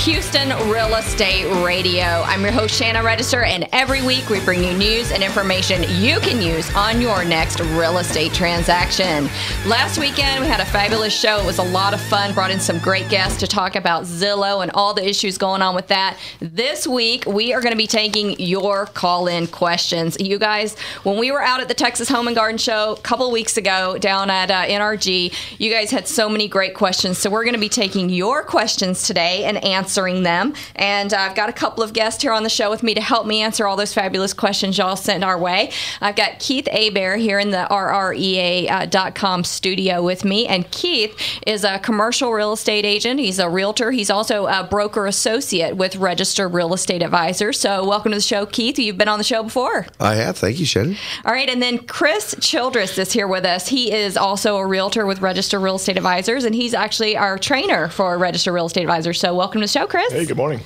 Houston Real Estate Radio. I'm your host, Shannon Register, and every week we bring you news and information you can use on your next real estate transaction. Last weekend, we had a fabulous show. It was a lot of fun. Brought in some great guests to talk about Zillow and all the issues going on with that. This week, we are going to be taking your call-in questions. You guys, when we were out at the Texas Home and Garden Show a couple of weeks ago down at NRG, you guys had so many great questions. So we're going to be taking your questions today and answering them. And I've got a couple of guests here on the show with me to help me answer all those fabulous questions y'all sent our way. I've got Keith Hebert here in the RREA.com studio with me. And Keith is a commercial real estate agent. He's a realtor. He's also a broker associate with Registered Real Estate Advisors. So welcome to the show, Keith. You've been on the show before. I have. Thank you, Shannon. All right. And then Chris Childress is here with us. He is also a realtor with Registered Real Estate Advisors, and he's actually our trainer for Registered Real Estate Advisors. So welcome to the show, Chris. Hey, good morning.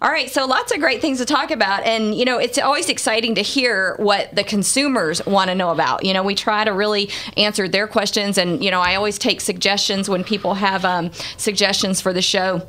All right, so lots of great things to talk about, and you know, it's always exciting to hear what the consumers want to know about. You know, we try to really answer their questions, and you know, I always take suggestions when people have suggestions for the show,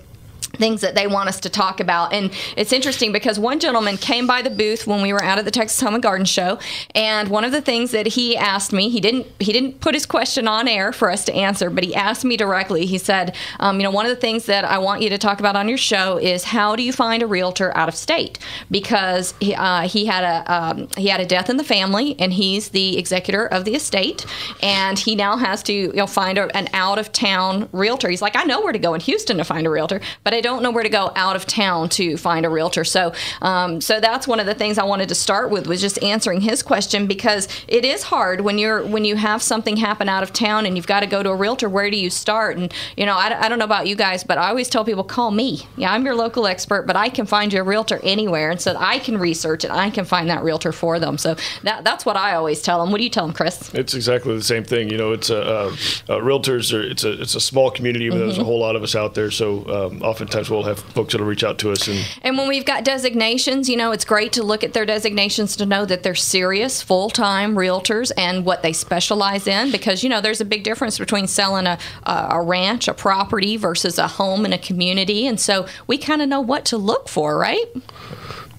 things that they want us to talk about. And it's interesting because one gentleman came by the booth when we were out at the Texas Home and Garden Show, and one of the things that he asked me, he didn't put his question on air for us to answer, but he asked me directly. He said, you know, one of the things that I want you to talk about on your show is how do you find a realtor out of state? Because he had a death in the family, and he's the executor of the estate, and he now has to find an out of town realtor. He's like, I know where to go in Houston to find a realtor, but I don't know where to go out of town to find a realtor. So that's one of the things I wanted to start with, was just answering his question, because it is hard when you have something happen out of town and you've got to go to a realtor. Where do you start? And you know, I don't know about you guys, but I always tell people, call me. Yeah, I'm your local expert, but I can find you a realtor anywhere, and so I can research it. I can find that realtor for them. So that's what I always tell them. What do you tell them, Chris? It's exactly the same thing. You know, it's realtors it's a small community, but there's a whole lot of us out there. So oftentimes we'll have folks that'll reach out to us. And when we've got designations, you know, it's great to look at their designations to know that they're serious, full-time realtors and what they specialize in, because, you know, there's a big difference between selling a ranch, a property, versus a home in a community. And so we kind of know what to look for, right?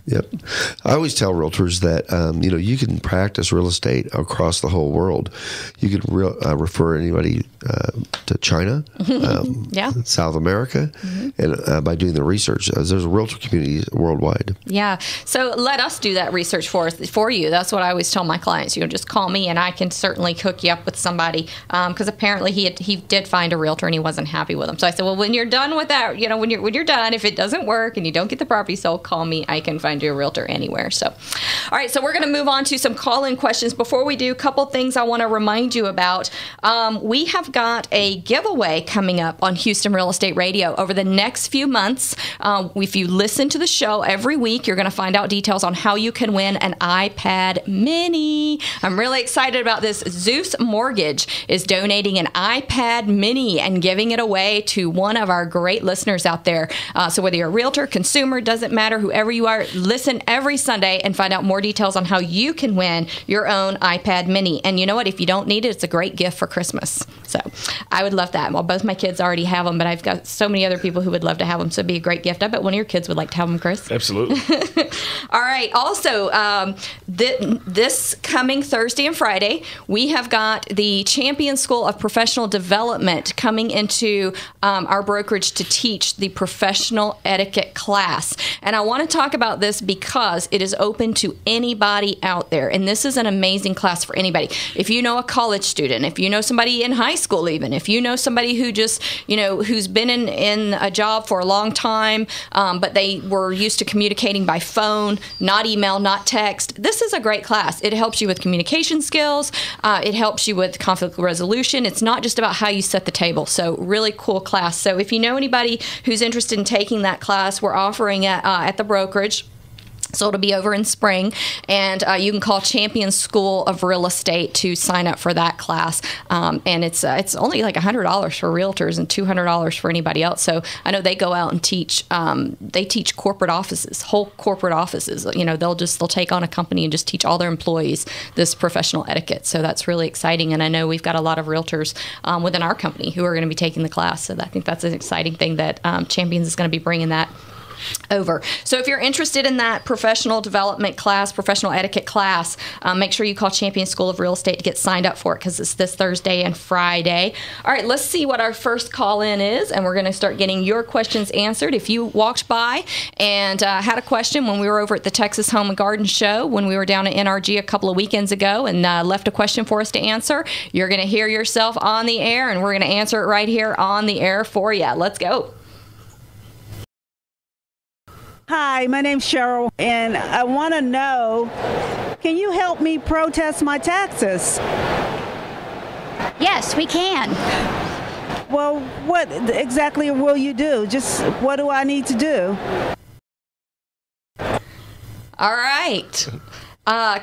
Yep. I always tell realtors that, you know, you can practice real estate across the whole world. You can refer anybody to China, South America, and by doing the research. There's a realtor community worldwide. Yeah. So let us do that research for you. That's what I always tell my clients. You know, just call me, and I can certainly hook you up with somebody, because apparently he did find a realtor and he wasn't happy with him. So I said, well, when you're done with that, you know, when you're done, if it doesn't work and you don't get the property sold, call me. I can find you a realtor anywhere. So, all right, so we're going to move on to some call-in questions. Before we do, a couple things I want to remind you about. We have got a giveaway coming up on Houston Real Estate Radio over the next few months. If you listen to the show every week, you're going to find out details on how you can win an iPad mini. I'm really excited about this. Zeus Mortgage is donating an iPad mini and giving it away to one of our great listeners out there. So whether you're a realtor, consumer, doesn't matter, whoever you are, listen every Sunday and find out more details on how you can win your own iPad mini. And you know what? If you don't need it, it's a great gift for Christmas. So I would love that. Well, both my kids already have them, but I've got so many other people who would love to have them. So it'd be a great gift. I bet one of your kids would like to have them, Chris. Absolutely. All right. Also, this coming Thursday and Friday, we have got the Champion School of Professional Development coming into our brokerage to teach the professional etiquette class. And I want to talk about this because it is open to anybody out there. And this is an amazing class for anybody. If you know a college student, if you know somebody in high school even, if you know somebody who just, you know, who's been in a job for a long time, but they were used to communicating by phone, not email, not text, this is a great class. It helps you with communication skills. It helps you with conflict resolution. It's not just about how you set the table. So really cool class. So if you know anybody who's interested in taking that class, we're offering it at the brokerage. So it'll be over in spring, and you can call Champion School of Real Estate to sign up for that class. And it's only like $100 for realtors and $200 for anybody else. So I know they go out and teach. They teach corporate offices, whole corporate offices. You know, they'll take on a company and just teach all their employees this professional etiquette. So that's really exciting. And I know we've got a lot of realtors within our company who are going to be taking the class. So I think that's an exciting thing that Champions is going to be bringing that. over. So if you're interested in that professional development class, professional etiquette class, make sure you call Champion School of Real Estate to get signed up for it, because it's this Thursday and Friday. All right, let's see what our first call-in is, and we're going to start getting your questions answered. If you walked by and had a question when we were over at the Texas Home and Garden Show, when we were down at NRG a couple of weekends ago, and left a question for us to answer, you're going to hear yourself on the air, and we're going to answer it right here on the air for you. Let's go. Hi, my name's Cheryl, and I want to know, can you help me protest my taxes? Yes, we can. Well, what exactly will you do? Just what do I need to do? All right.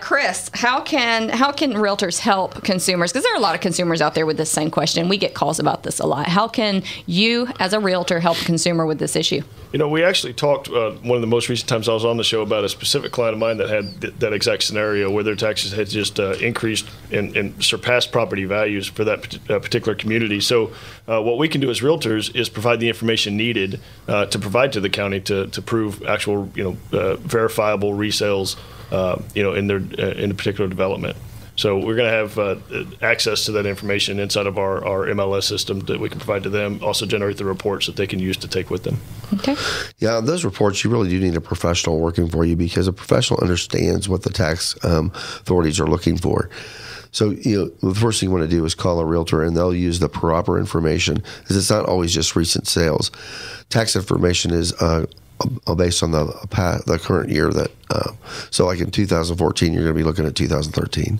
Chris, how can realtors help consumers? Because there are a lot of consumers out there with this same question. We get calls about this a lot. How can you, as a realtor, help a consumer with this issue? We actually talked one of the most recent times I was on the show about a specific client of mine that had that exact scenario where their taxes had just increased and surpassed property values for that particular community. So what we can do as realtors is provide the information needed to provide to the county to prove actual, verifiable resales, in a particular development. So we're going to have access to that information inside of our MLS system that we can provide to them, also generate the reports that they can use to take with them. Okay. Yeah, those reports, you really do need a professional working for you, because a professional understands what the tax authorities are looking for. So, the first thing you want to do is call a realtor, and they'll use the proper information, because it's not always just recent sales. Tax information is based on the current year so like in 2014, you're going to be looking at 2013.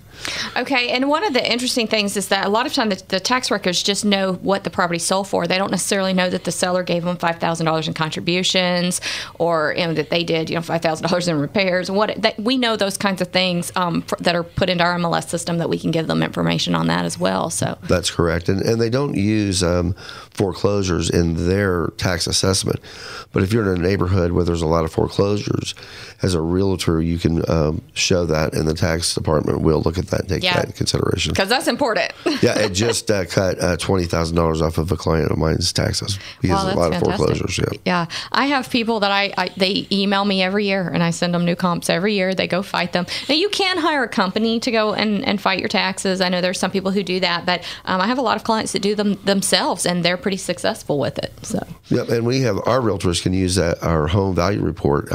Okay, and one of the interesting things is that a lot of times the tax records just know what the property sold for. They don't necessarily know that the seller gave them $5,000 in contributions, or that they did $5,000 in repairs. We know those kinds of things that are put into our MLS system, that we can give them information on that as well. So that's correct, and they don't use foreclosures in their tax assessment. But if you're in a neighborhood where there's a lot of foreclosures, as a realtor, you can show that, and the tax department will look at that and take that into consideration. Because that's important. Yeah, it just cut $20,000 off of a client of mine's taxes because of a lot of foreclosures. Yeah, I have people that they email me every year, and I send them new comps every year. They go fight them. Now, you can hire a company to go and fight your taxes. I know there's some people who do that, but I have a lot of clients that do them themselves, and they're pretty successful with it. So. Yep, and we have our realtors can use our home value report.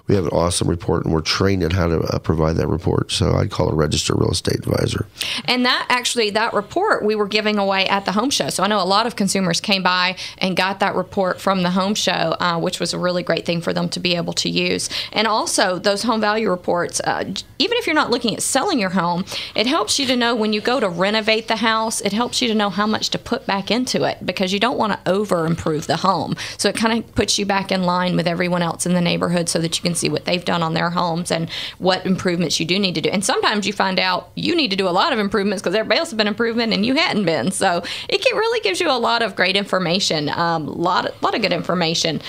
We have an awesome report, and we're trained in how to provide that report. So I'd call a registered real estate advisor. And that report we were giving away at the home show. So I know a lot of consumers came by and got that report from the home show, which was a really great thing for them to be able to use. And also those home value reports, even if you're not looking at selling your home, it helps you to know when you go to renovate the house, it helps you to know how much to put back into it, because you don't want to over improve the home. So it kind of puts you back in line with everyone else in the neighborhood, so that you can see what they've done on their homes and what improvements you do need to do. And sometimes you find out you need to do a lot of improvements because everybody else has been improving and you hadn't been. So it really gives you a lot of great information, a lot of good information.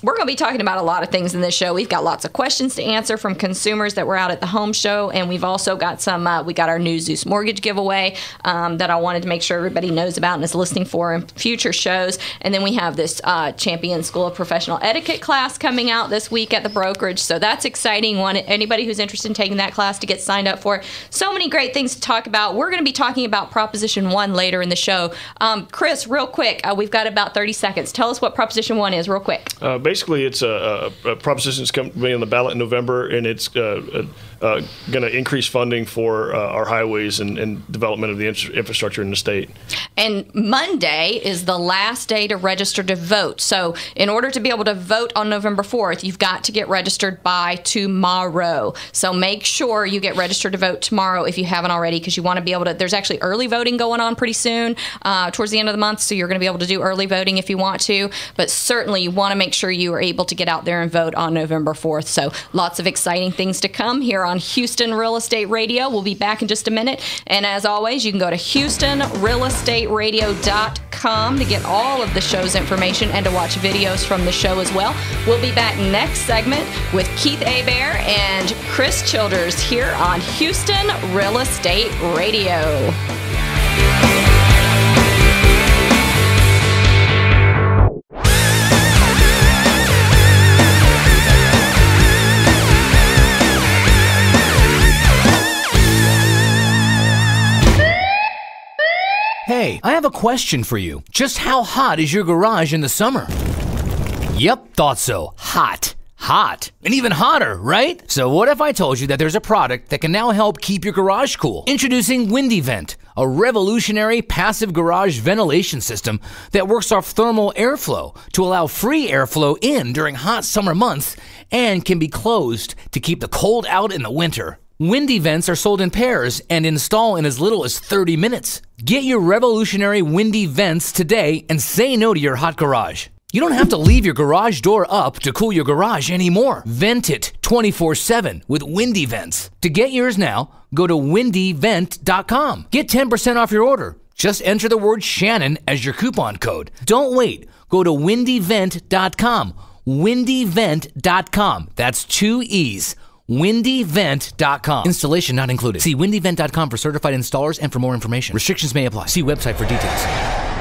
We're going to be talking about a lot of things in this show. We've got lots of questions to answer from consumers that were out at the home show, and we've also got we got our new Zeus Mortgage giveaway that I wanted to make sure everybody knows about and is listening for in future shows. And then we have this Champion School of Professional Etiquette class coming out this week at the brokerage, so that's exciting. Anybody who's interested in taking that class to get signed up for it. So many great things to talk about. We're going to be talking about Proposition 1 later in the show. Chris, real quick, we've got about 30 seconds. Tell us what Proposition 1 is real quick. Basically, it's a proposition that's going to be on the ballot in November, and it's going to increase funding for our highways and development of the infrastructure in the state. And Monday is the last day to register to vote. So in order to be able to vote on November 4th, you've got to get registered by tomorrow. So make sure you get registered to vote tomorrow if you haven't already, because you want to be able to. There's actually early voting going on pretty soon towards the end of the month, so you're going to be able to do early voting if you want to. But certainly you want to make sure you are able to get out there and vote on November 4th. So lots of exciting things to come here on Houston Real Estate Radio. We'll be back in just a minute. And as always, you can go to HoustonRealEstateRadio.com to get all of the show's information and to watch videos from the show as well. We'll be back next segment with Keith Hebert and Chris Childers here on Houston Real Estate Radio. Hey, I have a question for you. Just how hot is your garage in the summer? Yep, thought so. Hot. Hot. And even hotter, right? So what if I told you that there's a product that can now help keep your garage cool? Introducing Windy Vent, a revolutionary passive garage ventilation system that works off thermal airflow to allow free airflow in during hot summer months and can be closed to keep the cold out in the winter. Windy Vents are sold in pairs and install in as little as 30 minutes. Get your revolutionary Windy Vents today and say no to your hot garage. You don't have to leave your garage door up to cool your garage anymore. Vent it 24/7 with Windy Vents. To get yours now, go to windyvent.com. Get 10% off your order. Just enter the word Shannon as your coupon code. Don't wait. Go to windyvent.com. windyvent.com. That's 2 E's. windyvent.com. Installation not included. See windyvent.com for certified installers and for more information. Restrictions may apply. See website for details.